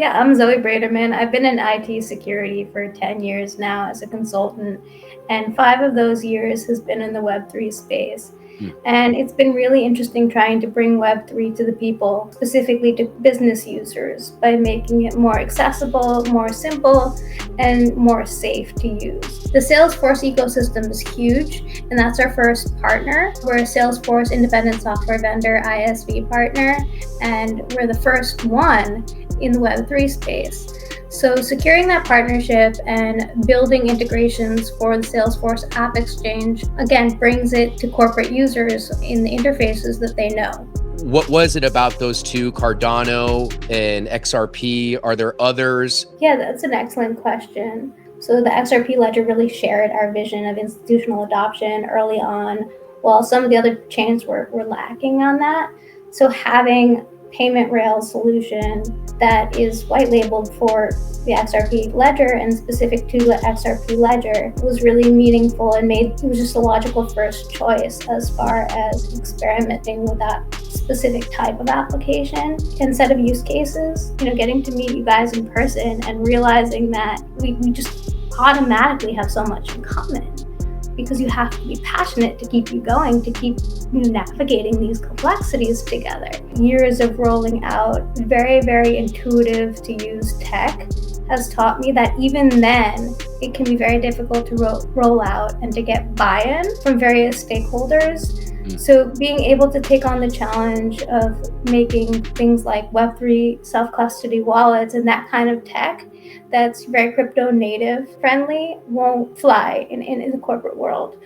Yeah, I'm Zoe Braiterman. I've been in IT security for 10 years now as a consultant, and 5 of those years has been in the Web3 space. And it's been really interesting trying to bring Web3 to the people, specifically to business users, by making it more accessible, more simple, and more safe to use. The Salesforce ecosystem is huge, and that's our first partner. We're a Salesforce independent software vendor ISV partner, and we're the first one in the Web3 space. So securing that partnership and building integrations for the Salesforce App Exchange, again, brings it to corporate users in the interfaces that they know. What was it about those two, Cardano and XRP? Are there others? Yeah, that's an excellent question. So the XRP Ledger really shared our vision of institutional adoption early on, while some of the other chains were lacking on that. So having payment rail solution that is white labeled for the XRP Ledger and specific to the XRP Ledger was really meaningful and it was just a logical first choice as far as experimenting with that specific type of application and set of use cases. Getting to meet you guys in person and realizing that we just automatically have so much in common, because you have to be passionate to keep you going, to keep navigating these complexities together. Years of rolling out very, very intuitive to use tech has taught me that even then, it can be very difficult to roll out and to get buy-in from various stakeholders. So being able to take on the challenge of making things like Web3 self-custody wallets and that kind of tech that's very crypto native friendly won't fly in the corporate world.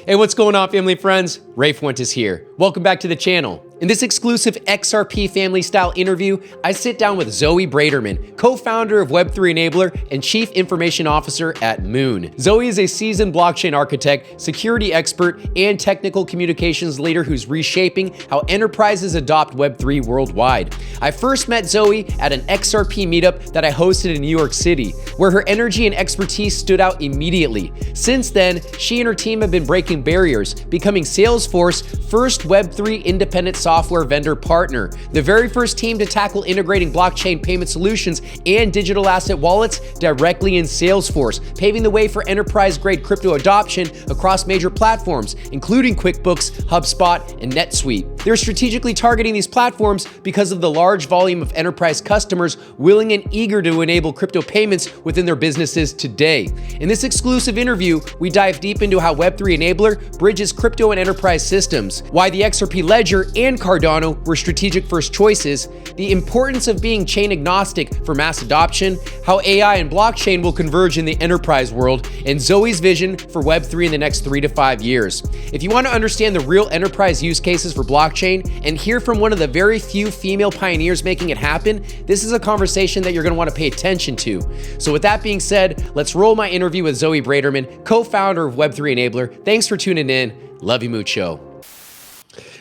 Hey, what's going on, family friends? Ray Fuentes here. Welcome back to the channel. In this exclusive XRP family style interview, I sit down with Zoe Braiterman, co-founder of Web3 Enabler and Chief Information Officer at Moon. Zoe is a seasoned blockchain architect, security expert, and technical communications leader who's reshaping how enterprises adopt Web3 worldwide. I first met Zoe at an XRP meetup that I hosted in New York City, where her energy and expertise stood out immediately. Since then, she and her team have been breaking barriers, becoming Salesforce's first Web3 independent software vendor partner, the very first team to tackle integrating blockchain payment solutions and digital asset wallets directly in Salesforce, paving the way for enterprise-grade crypto adoption across major platforms, including QuickBooks, HubSpot, and NetSuite. They're strategically targeting these platforms because of the large volume of enterprise customers willing and eager to enable crypto payments within their businesses today. In this exclusive interview, we dive deep into how Web3 Enabler bridges crypto and enterprise systems, why the XRP Ledger and Cardano were strategic first choices, the importance of being chain agnostic for mass adoption, how AI and blockchain will converge in the enterprise world, and Zoe's vision for Web3 in the next 3 to 5 years. If you want to understand the real enterprise use cases for blockchain and hear from one of the very few female pioneers making it happen, this is a conversation that you're going to want to pay attention to. So with that being said, let's roll my interview with Zoe Braiterman, co-founder of Web3 Enabler. Thanks for tuning in. Love you mucho.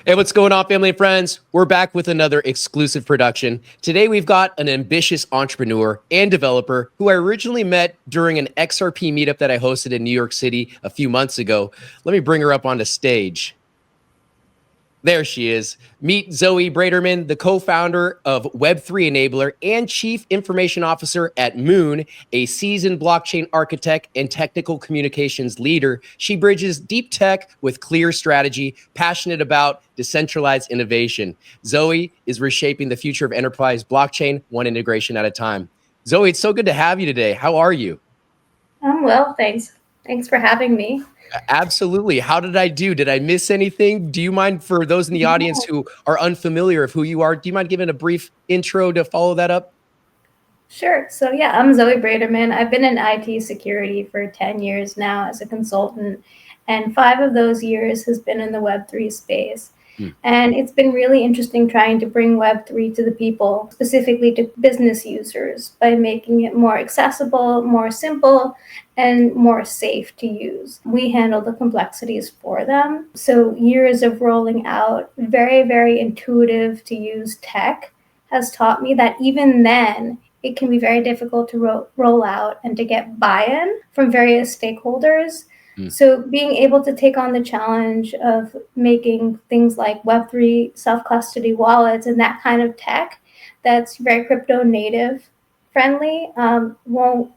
Hey, what's going on, family and friends? We're back with another exclusive production. Today, we've got an ambitious entrepreneur and developer who I originally met during an XRP meetup that I hosted in New York City a few months ago. Let me bring her up onto stage. There she is. Meet Zoe Braiterman, the co-founder of Web3 Enabler and Chief Information Officer at Moon, a seasoned blockchain architect and technical communications leader. She bridges deep tech with clear strategy, passionate about decentralized innovation. Zoe is reshaping the future of enterprise blockchain, one integration at a time. Zoe, it's so good to have you today. How are you? I'm well, thanks. Thanks for having me. Absolutely. How did I do? Did I miss anything? Do you mind, for those in the audience who are unfamiliar of who you are, do you mind giving a brief intro to follow that up? Sure. So yeah, I'm Zoe Braiterman. I've been in IT security for 10 years now as a consultant, and 5 of those years has been in the Web3 space. And it's been really interesting trying to bring Web3 to the people, specifically to business users, by making it more accessible, more simple, and more safe to use. We handle the complexities for them. So years of rolling out very, very intuitive to use tech has taught me that even then, it can be very difficult to roll out and to get buy-in from various stakeholders. So being able to take on the challenge of making things like Web3 self-custody wallets and that kind of tech that's very crypto native friendly won't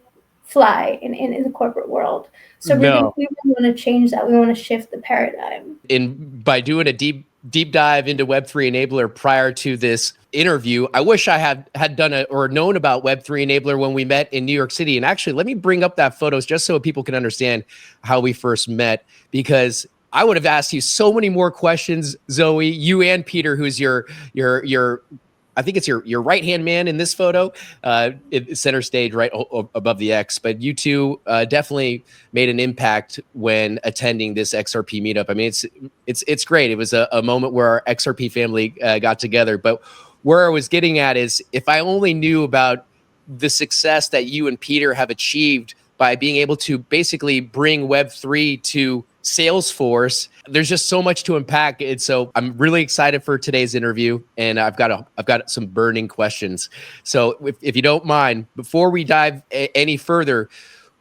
fly in the corporate world. So No. we really want to change that. We want to shift the paradigm. And by doing a deep dive into Web3 Enabler prior to this interview, I wish I had done or known about Web3 Enabler when we met in New York City. And actually, let me bring up that photos just so people can understand how we first met, because I would have asked you so many more questions, Zoe, you and Peter, who's your I think it's your right hand man in this photo, center stage, right above the X. But you two definitely made an impact when attending this XRP meetup. I mean, it's great. It was a moment where our XRP family got together. But where I was getting at is, if I only knew about the success that you and Peter have achieved by being able to basically bring Web3 to Salesforce, there's just so much to unpack. And so I'm really excited for today's interview, and I've got some burning questions. So if you don't mind, before we dive any further,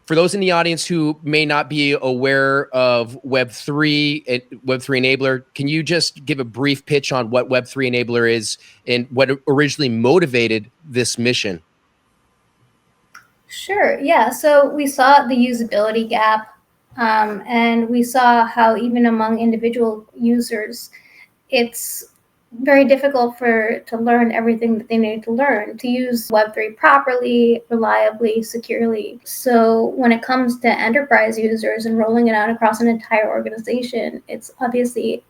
for those in the audience who may not be aware of Web3 and Web3 Enabler, can you just give a brief pitch on what Web3 Enabler is and what originally motivated this mission? Sure. Yeah. So we saw the usability gap, and we saw how even among individual users, it's very difficult to learn everything that they need to learn to use Web3 properly, reliably, securely. So when it comes to enterprise users and rolling it out across an entire organization, it's obviously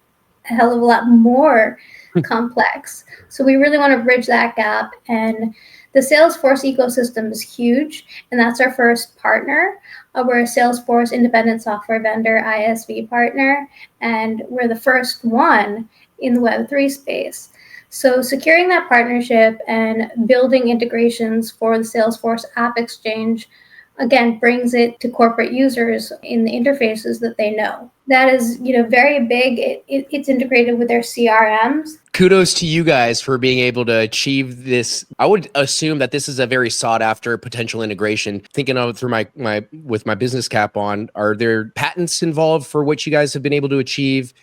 a hell of a lot more complex. So we really want to bridge that gap. And the Salesforce ecosystem is huge, and that's our first partner. We're a Salesforce independent software vendor ISV partner, and we're the first one in the Web3 space. So securing that partnership and building integrations for the Salesforce App Exchange, again, brings it to corporate users in the interfaces that they know. That is, very big. It's integrated with their CRMs. Kudos to you guys for being able to achieve this. I would assume that this is a very sought after potential integration. Thinking of it through my with my business cap on, are there patents involved for what you guys have been able to achieve?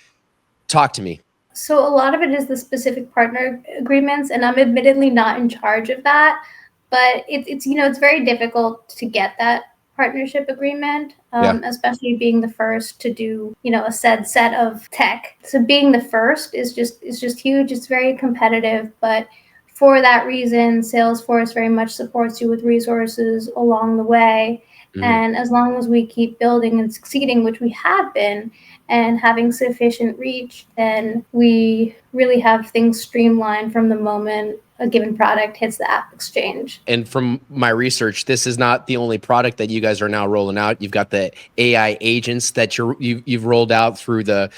Talk to me. So a lot of it is the specific partner agreements, and I'm admittedly not in charge of that. But it's very difficult to get that partnership agreement, especially being the first to do a set of tech. So being the first is just huge. It's very competitive, but for that reason, Salesforce very much supports you with resources along the way. And as long as we keep building and succeeding, which we have been, and having sufficient reach, then we really have things streamlined from the moment a given product hits the app exchange. And from my research, this is not the only product that you guys are now rolling out. You've got the AI agents that you've rolled out through the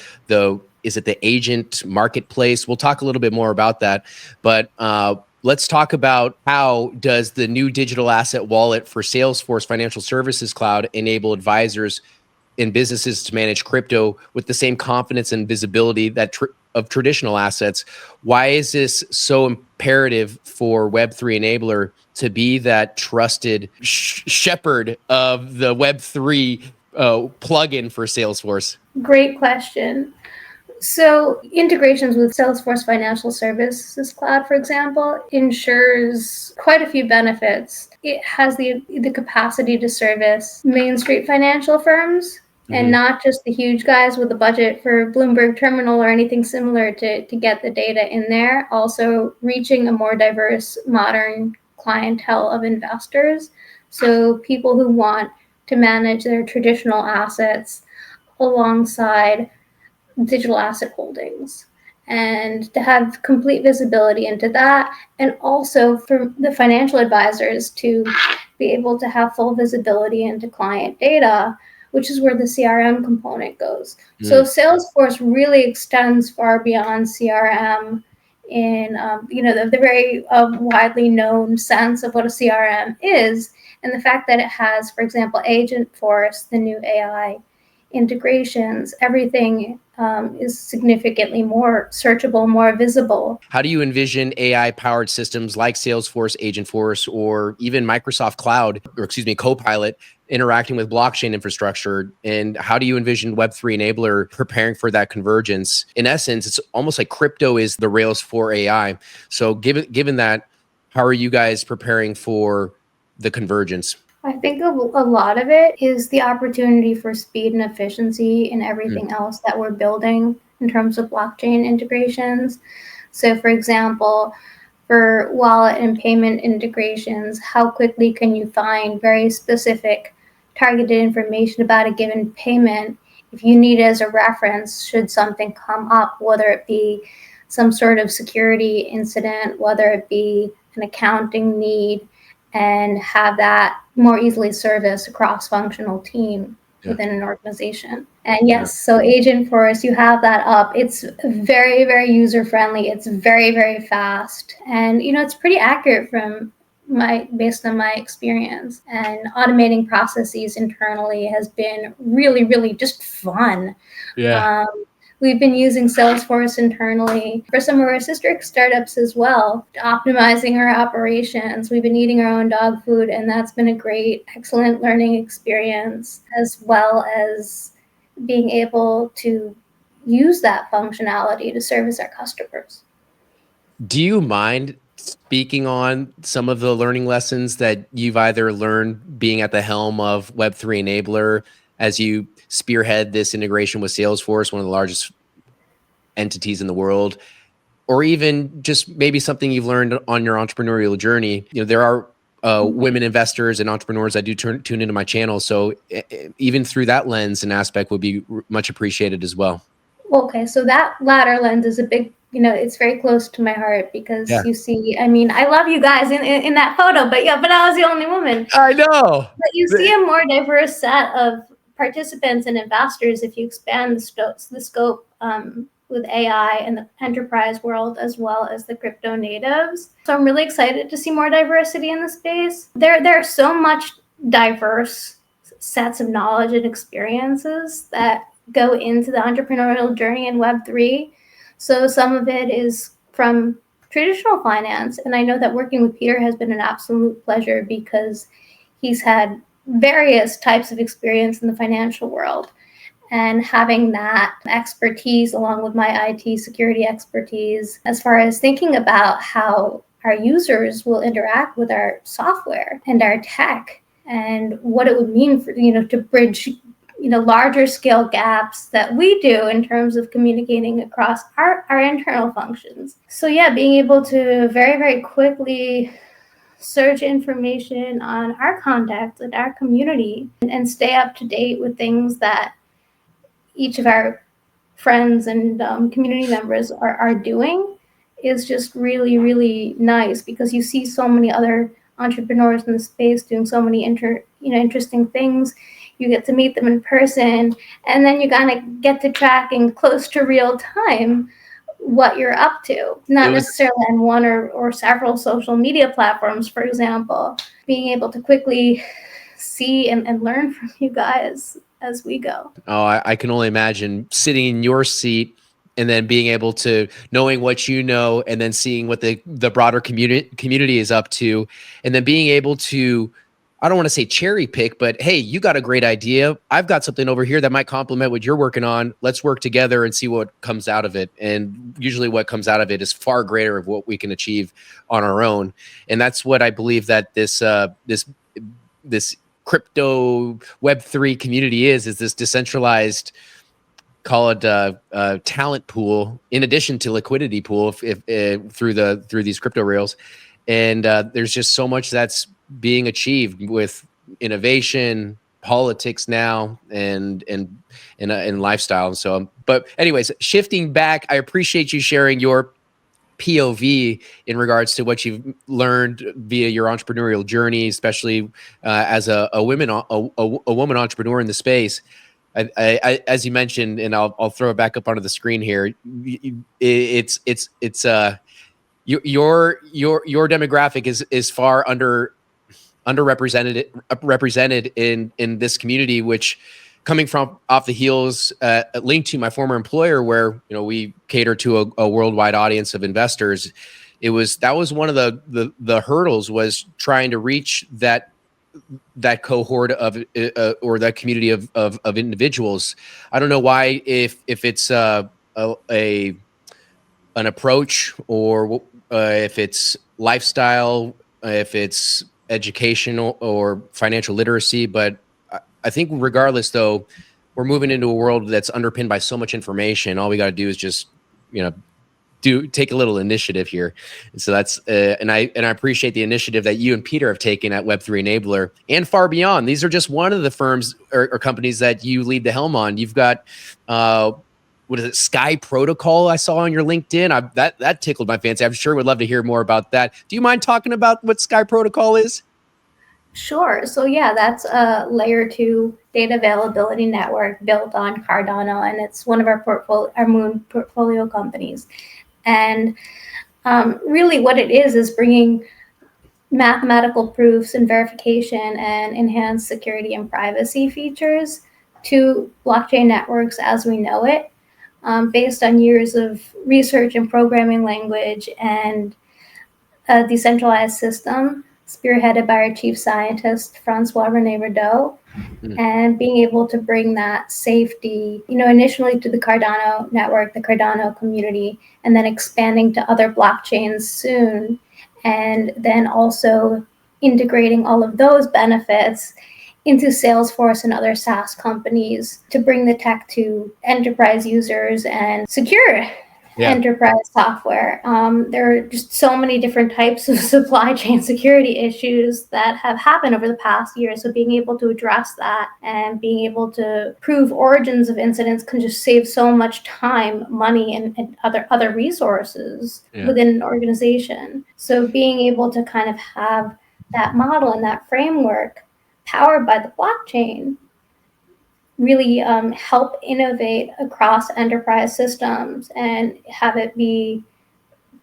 is it the agent marketplace? We'll talk a little bit more about that, but let's talk about how does the new digital asset wallet for Salesforce Financial Services Cloud enable advisors in businesses to manage crypto with the same confidence and visibility that of traditional assets. Why is this so imperative for Web3 Enabler to be that trusted shepherd of the Web3 plugin for Salesforce? Great question. So integrations with Salesforce Financial Services Cloud, for example, ensures quite a few benefits. It has the capacity to service Main Street financial firms, and not just the huge guys with a budget for Bloomberg Terminal or anything similar to get the data in there. Also reaching a more diverse, modern clientele of investors. So people who want to manage their traditional assets alongside digital asset holdings, and to have complete visibility into that, and also for the financial advisors to be able to have full visibility into client data, which is where the CRM component goes. So Salesforce really extends far beyond CRM in the very widely known sense of what a CRM is, and the fact that it has, for example, Agentforce, the new AI integrations, everything is significantly more searchable, more visible. How do you envision AI-powered systems like Salesforce Agentforce or even Microsoft Cloud, or excuse me, Copilot, interacting with blockchain infrastructure? And how do you envision Web3 Enabler preparing for that convergence? In essence, it's almost like crypto is the rails for AI. So given that, How are you guys preparing for the convergence? I think a lot of it is the opportunity for speed and efficiency in everything else that we're building in terms of blockchain integrations. So, for example, for wallet and payment integrations, how quickly can you find very specific targeted information about a given payment if you need it as a reference should something come up, whether it be some sort of security incident, whether it be an accounting need, and have that more easily service a cross-functional team within an organization. And yes, so Agentforce, you have that up. It's very, very user-friendly. It's very, very fast. And, it's pretty accurate based on my experience. And automating processes internally has been really, really just fun. Yeah. We've been using Salesforce internally for some of our sister startups as well, optimizing our operations. We've been eating our own dog food, and that's been a great, excellent learning experience, as well as being able to use that functionality to service our customers. Do you mind speaking on some of the learning lessons that you've either learned being at the helm of Web3 Enabler as you spearhead this integration with Salesforce, one of the largest entities in the world, or even just maybe something you've learned on your entrepreneurial journey? There are women investors and entrepreneurs that do tune into my channel. So even through that lens and aspect would be much appreciated as well. Okay, so that latter lens is a big, it's very close to my heart because you see, I love you guys in that photo, but I was the only woman. I know. But you see a more diverse set of participants and investors if you expand the scope with AI and the enterprise world as well as the crypto natives. So I'm really excited to see more diversity in the space. There are so much diverse sets of knowledge and experiences that go into the entrepreneurial journey in Web3. So some of it is from traditional finance. And I know that working with Peter has been an absolute pleasure because he's had various types of experience in the financial world. And having that expertise along with my IT security expertise, as far as thinking about how our users will interact with our software and our tech and what it would mean for, to bridge larger scale gaps that we do in terms of communicating across our internal functions. So yeah, being able to very, very quickly search information on our contacts and our community and stay up to date with things that each of our friends and community members are doing is just really, really nice because you see so many other entrepreneurs in the space doing so many interesting things. You get to meet them in person, and then you kind of get to track in close to real time what you're up to, not necessarily on one or several social media platforms, for example. Being able to quickly see and learn from you guys as we go. Oh, I can only imagine sitting in your seat and then being able to knowing what you know and then seeing what the broader community is up to, and then being able to, I don't want to say cherry pick, but hey, you got a great idea. I've got something over here that might complement what you're working on. Let's work together and see what comes out of it. And usually what comes out of it is far greater of what we can achieve on our own. And that's what I believe that this crypto Web3 community is this decentralized, call it a talent pool in addition to liquidity pool if through these crypto rails. And there's just so much that's being achieved with innovation, politics now, and lifestyle. So, but anyways, shifting back, I appreciate you sharing your POV in regards to what you've learned via your entrepreneurial journey, especially as a woman entrepreneur in the space. As you mentioned, and I'll throw it back up onto the screen here. It's your demographic is far underrepresented in this community, which, coming from off the heels, linked to my former employer, where we cater to a worldwide audience of investors. That was one of the hurdles, was trying to reach that cohort of or that community of individuals. I don't know why, if it's an approach, or if it's lifestyle, if it's educational or financial literacy. But I think regardless, though, we're moving into a world that's underpinned by so much information. All we got to do is just, take a little initiative here. And so that's and I appreciate the initiative that you and Peter have taken at Web3 Enabler and far beyond. These are just one of the firms or companies that you lead the helm on. You've got what is it, Sky Protocol, I saw on your LinkedIn. That tickled my fancy. I'm sure would love to hear more about that. Do you mind talking about what Sky Protocol is? Sure. So yeah, that's a layer 2 data availability network built on Cardano, and it's one of our Moon portfolio companies. And really what it is bringing mathematical proofs and verification and enhanced security and privacy features to blockchain networks as we know it, based on years of research and programming language and a decentralized system spearheaded by our chief scientist, Francois René Rideau, and being able to bring that safety, initially to the Cardano network, the Cardano community, and then expanding to other blockchains soon. And then also integrating all of those benefits into Salesforce and other SaaS companies to bring the tech to enterprise users and secure enterprise software. There are just so many different types of supply chain security issues that have happened over the past year. So being able to address that and being able to prove origins of incidents can just save so much time, money, and other resources within an organization. So being able to kind of have that model and that framework powered by the blockchain really help innovate across enterprise systems and have it be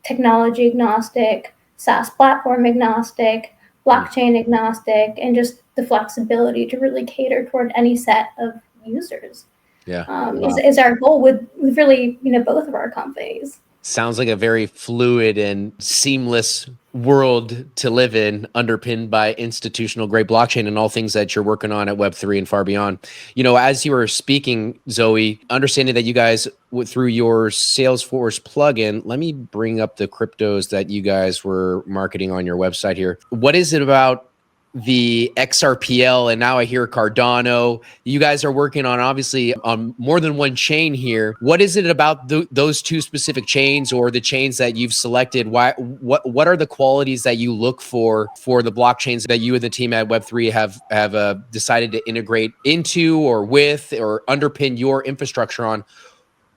technology agnostic, SaaS platform agnostic, blockchain agnostic, and just the flexibility to really cater toward any set of users. Is our goal with really both of our companies. Sounds like a very fluid and seamless world to live in, underpinned by institutional grade blockchain and all things that you're working on at Web3 and far beyond. As you were speaking, Zoe, understanding that you guys, through your Salesforce plugin, let me bring up the cryptos that you guys were marketing on your website here. What is it about the XRPL, and now I hear Cardano? You guys are working on, obviously, on more than one chain here. What is it about those two specific chains, or the chains that you've selected? What are the qualities that you look for the blockchains that you and the team at Web3 have decided to integrate into or with or underpin your infrastructure on?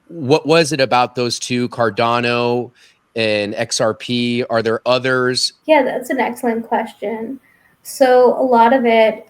What was it about those two, Cardano and XRP? Are there others? Yeah, that's an excellent question. So a lot of it,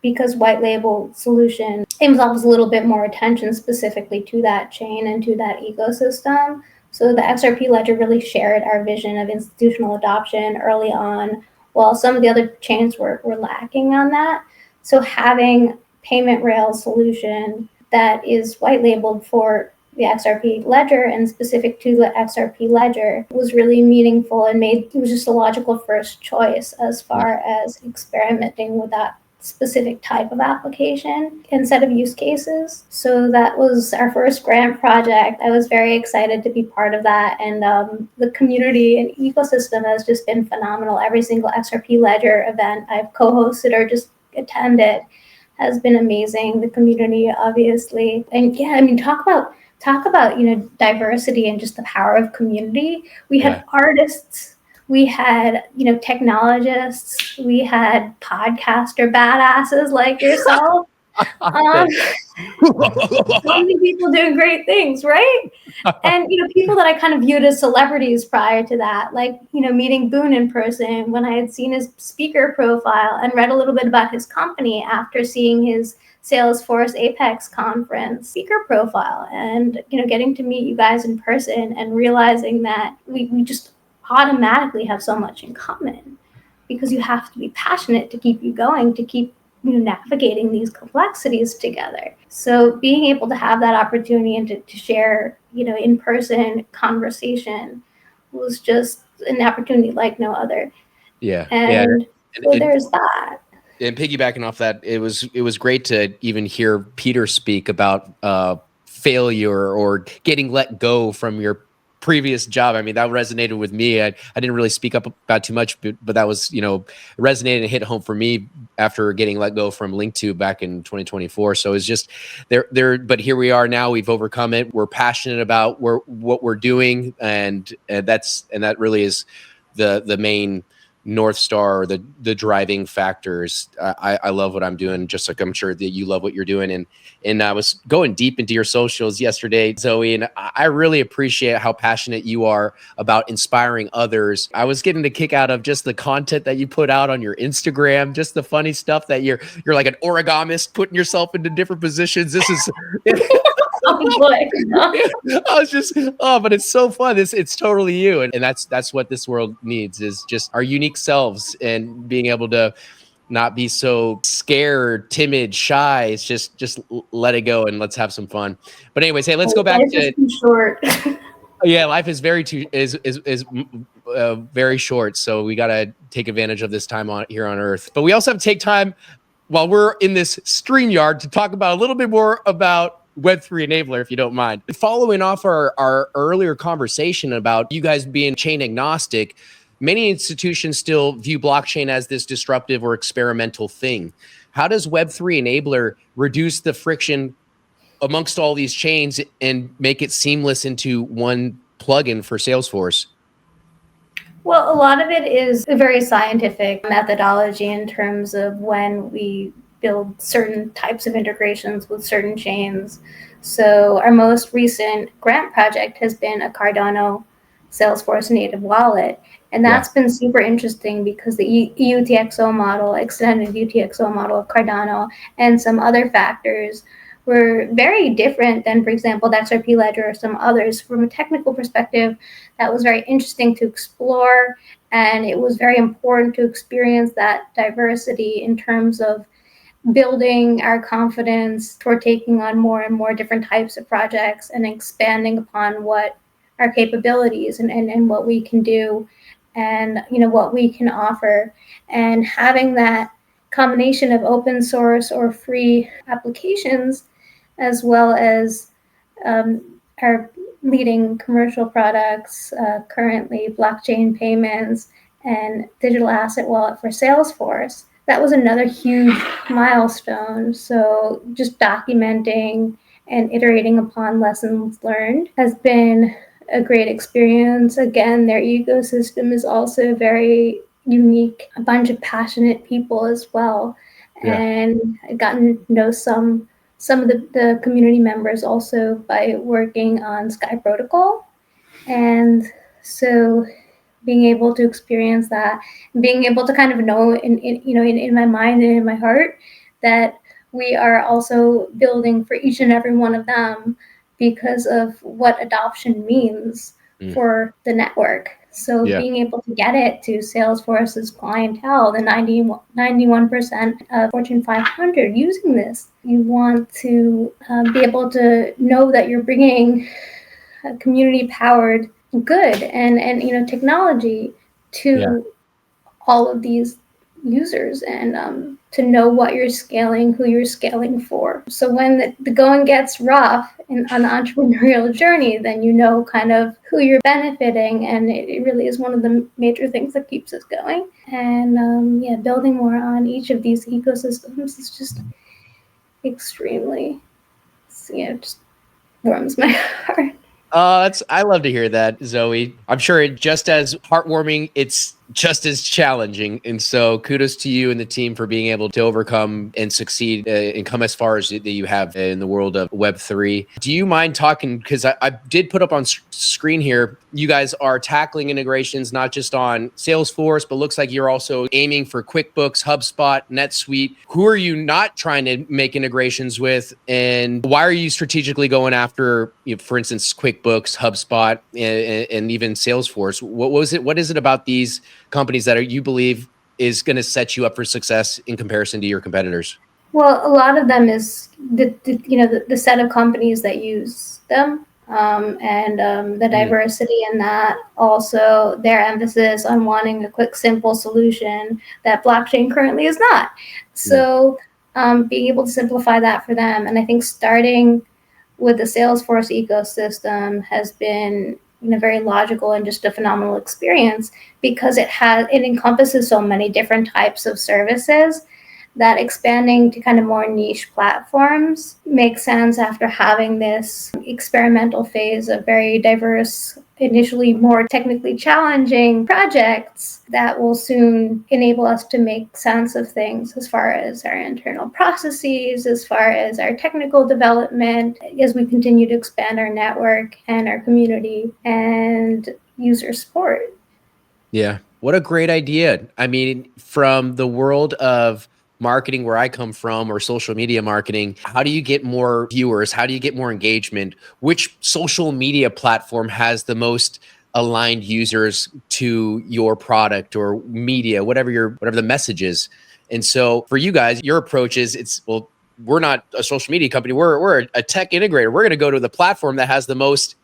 because white label solution involves a little bit more attention specifically to that chain and to that ecosystem. So the XRP Ledger really shared our vision of institutional adoption early on, while some of the other chains were lacking on that. So having payment rail solution that is white labeled for the XRP Ledger and specific to the XRP Ledger was really meaningful, and it was just a logical first choice as far as experimenting with that specific type of application and set of use cases. So that was our first grant project. I was very excited to be part of that, and the community and ecosystem has just been phenomenal. Every single XRP Ledger event I've co-hosted or just attended has been amazing. The community, obviously, and talk about diversity and just the power of community. We had artists, we had technologists, we had podcaster badasses like yourself. So many people doing great things, right? And people that I kind of viewed as celebrities prior to that, like meeting Boone in person when I had seen his speaker profile and read a little bit about his company after seeing his Salesforce Apex conference speaker profile, and getting to meet you guys in person and realizing that we just automatically have so much in common, because you have to be passionate to keep you going, to keep navigating these complexities together. So being able to have that opportunity and to share in-person conversation was just an opportunity like no other. And so there's that. And piggybacking off that, it was great to even hear Peter speak about failure or getting let go from your previous job. I mean, that resonated with me. I didn't really speak up about too much, but that was, resonated and hit home for me after getting let go from Link2 back in 2024. So it's just but here we are now. We've overcome it. We're passionate about what we're doing. And that really is the main North Star, or the driving factors. I love what I'm doing, just like I'm sure that you love what you're doing. And I was going deep into your socials yesterday, Zoe, and I really appreciate how passionate you are about inspiring others. I was getting a kick out of just the content that you put out on your Instagram, just the funny stuff that you're like an origamist, putting yourself into different positions. This is Oh boy. I was just, but it's so fun. It's totally you. And that's what this world needs, is just our unique selves, and being able to not be so scared, timid, shy. It's just let it go and let's have some fun. But anyways, hey, let's go back to It's too short. yeah, life is very very short. So we got to take advantage of this time here on Earth. But we also have to take time while we're in this StreamYard to talk about a little bit more about Web3 Enabler, if you don't mind. Following off our earlier conversation about you guys being chain agnostic, many institutions still view blockchain as this disruptive or experimental thing. How does Web3 Enabler reduce the friction amongst all these chains and make it seamless into one plugin for Salesforce? Well, a lot of it is a very scientific methodology in terms of when we build certain types of integrations with certain chains. So our most recent grant project has been a Cardano Salesforce native wallet. And that's been super interesting because the UTXO model, extended UTXO model of Cardano, and some other factors were very different than, for example, the XRP Ledger or some others. From a technical perspective, that was very interesting to explore. And it was very important to experience that diversity in terms of building our confidence toward taking on more and more different types of projects and expanding upon what our capabilities and what we can do, and what we can offer, and having that combination of open source or free applications, as well as our leading commercial products, currently blockchain payments and digital asset wallet for Salesforce. That was another huge milestone. So just documenting and iterating upon lessons learned has been a great experience. Again, their ecosystem is also very unique, a bunch of passionate people as well. Yeah. And I've gotten to know some of the community members also by working on Sky Protocol. And so being able to experience that, being able to kind of know in my mind and in my heart that we are also building for each and every one of them because of what adoption means for the network. So being able to get it to Salesforce's clientele, the 91% of Fortune 500 using this, you want to be able to know that you're bringing a community-powered good and technology to all of these users, and to know what you're scaling, who you're scaling for. So when the going gets rough on the entrepreneurial journey, then you know kind of who you're benefiting, and it really is one of the major things that keeps us going. And building more on each of these ecosystems is just extremely, just warms my heart. I love to hear that, Zoe. I'm sure it's just as heartwarming. It's just as challenging. And so kudos to you and the team for being able to overcome and succeed and come as far as that you have in the world of Web3. Do you mind talking, because I did put up on screen here, you guys are tackling integrations not just on Salesforce, but looks like you're also aiming for QuickBooks, HubSpot, NetSuite. Who are you not trying to make integrations with? And why are you strategically going after, for instance, QuickBooks, HubSpot, and even Salesforce? What is it about these companies that you believe is going to set you up for success in comparison to your competitors? Well, a lot of them is the set of companies that use them, and the diversity in that. Also, their emphasis on wanting a quick, simple solution that blockchain currently is not. So being able to simplify that for them. And I think starting with the Salesforce ecosystem has been very logical and just a phenomenal experience because it encompasses so many different types of services that expanding to kind of more niche platforms makes sense after having this experimental phase of very diverse, initially more technically challenging projects that will soon enable us to make sense of things as far as our internal processes, as far as our technical development, as we continue to expand our network and our community and user support. Yeah. What a great idea. I mean, from the world of marketing where I come from, or social media marketing, how do you get more viewers? How do you get more engagement? Which social media platform has the most aligned users to your product or media, whatever the message is? And so for you guys, your approach is well, we're not a social media company. We're a tech integrator. We're going to go to the platform that has the most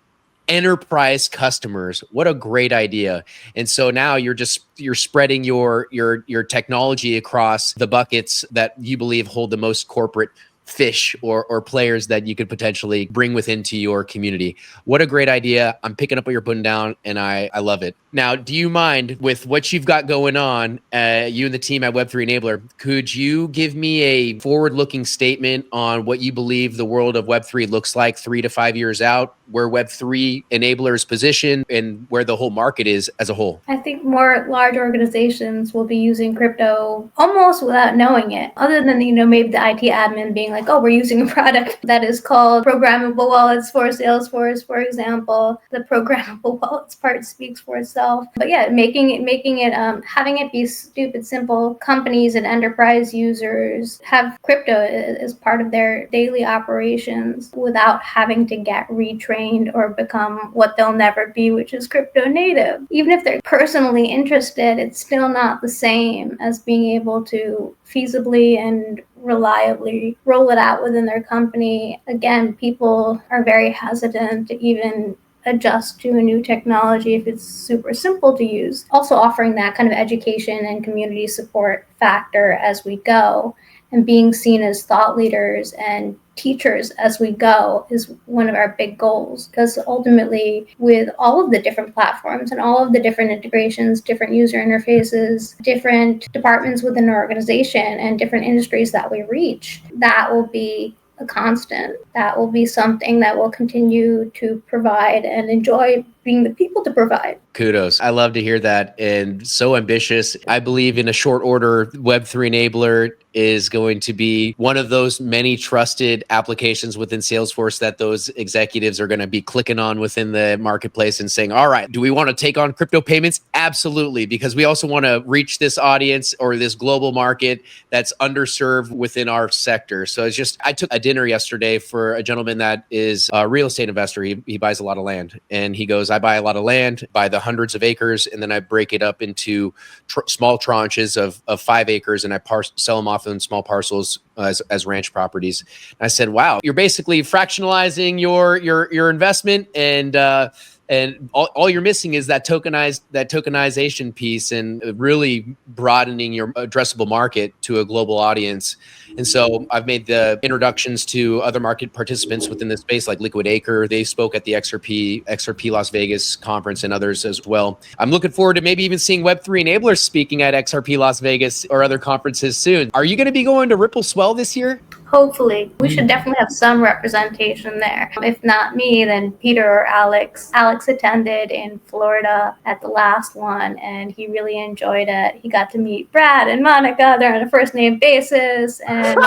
enterprise customers. What a great idea. And so now you're spreading your technology across the buckets that you believe hold the most corporate fish or players that you could potentially bring within to your community. What a great idea. I'm picking up what you're putting down and I love it. Now, do you mind, with what you've got going on, you and the team at Web3 Enabler, could you give me a forward-looking statement on what you believe the world of Web3 looks like 3 to 5 years out, where Web3 Enabler is positioned and where the whole market is as a whole? I think more large organizations will be using crypto almost without knowing it, other than, maybe the IT admin being like, oh, we're using a product that is called programmable wallets for Salesforce, for example. The programmable wallets part speaks for itself. But yeah, having it be stupid simple. Companies and enterprise users have crypto as part of their daily operations without having to get retrained or become what they'll never be, which is crypto native. Even if they're personally interested, it's still not the same as being able to feasibly and reliably roll it out within their company. Again, people are very hesitant to even adjust to a new technology if it's super simple to use. Also offering that kind of education and community support factor as we go, and being seen as thought leaders and teachers as we go is one of our big goals, because ultimately with all of the different platforms and all of the different integrations, different user interfaces, different departments within an organization and different industries that we reach, that will be a constant. That will be something that we'll continue to provide and enjoy being the people to provide. Kudos. I love to hear that, and so ambitious. I believe in a short order, Web3 Enabler is going to be one of those many trusted applications within Salesforce that those executives are going to be clicking on within the marketplace and saying, all right, do we want to take on crypto payments? Absolutely, because we also want to reach this audience or this global market that's underserved within our sector. So I took a dinner yesterday for a gentleman that is a real estate investor. He buys a lot of land, and he goes, I buy a lot of land, buy the hundreds of acres, and then I break it up into small tranches of 5 acres, and I sell them off in small parcels as ranch properties. And I said, wow, you're basically fractionalizing your investment, and all you're missing is that tokenization piece, and really broadening your addressable market to a global audience. And so I've made the introductions to other market participants within this space, like Liquid Acre. They spoke at the XRP Las Vegas conference, and others as well. I'm looking forward to maybe even seeing Web3 Enablers speaking at XRP Las Vegas or other conferences soon. Are you going to be going to Ripple Swell this year? Hopefully. We should definitely have some representation there. If not me, then Peter or Alex. Alex attended in Florida at the last one, and he really enjoyed it. He got to meet Brad and Monica. They're on a first name basis, and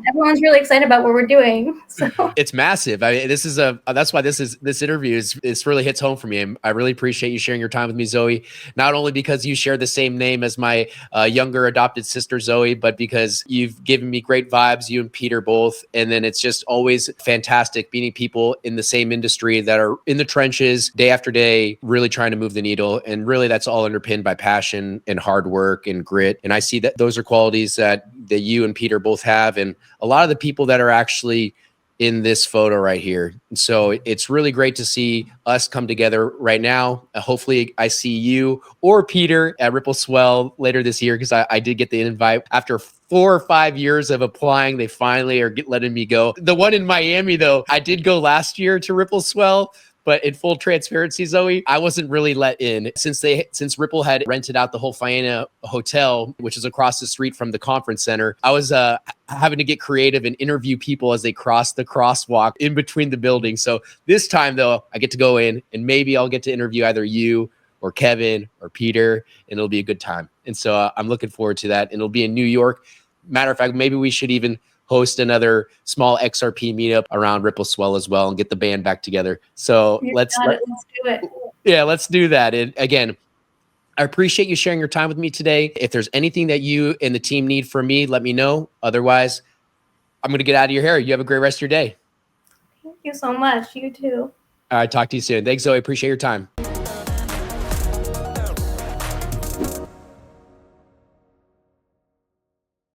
everyone's really excited about what we're doing. So it's massive. I mean, that's why this interview really hits home for me. I really appreciate you sharing your time with me, Zoe. Not only because you share the same name as my younger adopted sister, Zoe, but because you've given me great vibes, you and Peter both. And then it's just always fantastic meeting people in the same industry that are in the trenches day after day, really trying to move the needle. And really that's all underpinned by passion and hard work and grit. And I see that those are qualities that you and Peter both have. And a lot of the people that are actually in this photo right here. And so it's really great to see us come together right now. Hopefully I see you or Peter at Ripple Swell later this year, because I did get the invite after 4 or 5 years of applying. They finally are letting me go. The one in Miami, though, I did go last year to Ripple Swell, But in full transparency, Zoe, I wasn't really let in since Ripple had rented out the whole Faena hotel, which is across the street from the conference center. I was having to get creative and interview people as they crossed the crosswalk in between the buildings. So this time, though, I get to go in and maybe I'll get to interview either you or Kevin or Peter, and it'll be a good time. And so I'm looking forward to that. And it'll be in New York. Matter of fact, maybe we should even host another small XRP meetup around Ripple Swell as well and get the band back together. So let's do it. Yeah, let's do that. And again, I appreciate you sharing your time with me today. If there's anything that you and the team need from me, let me know. Otherwise, I'm going to get out of your hair. You have a great rest of your day. Thank you so much. You too. All right, talk to you soon. Thanks, Zoe. Appreciate your time.